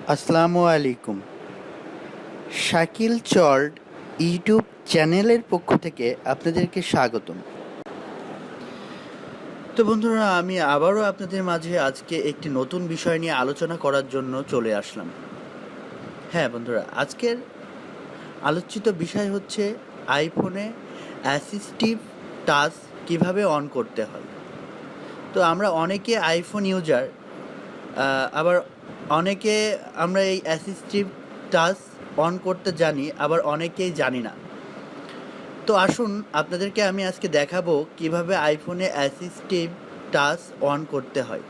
আসসালামু আলাইকুম। Shakil sold YouTube চ্যানেলের পক্ষ থেকে আপনাদেরকে স্বাগতম। তো বন্ধুরা, আমি আবারও আপনাদের মাঝে আজকে একটি নতুন বিষয় নিয়ে আলোচনা করার জন্য চলে আসলাম। হ্যাঁ বন্ধুরা, আজকের আলোচিত বিষয় হচ্ছে আইফোনে অ্যাসিস্টিভ টাচ কিভাবে অন করতে হয়। তো আমরা অনেকে আইফোন ইউজার, আবার অনেকে আমরা এই অ্যাসিস্টিভ টাচ অন করতে জানি, আবার অনেকেই জানি না। তো আসুন আপনাদেরকে আমি আজকে দেখাবো কিভাবে আইফোনে অ্যাসিস্টিভ টাচ অন করতে হয়।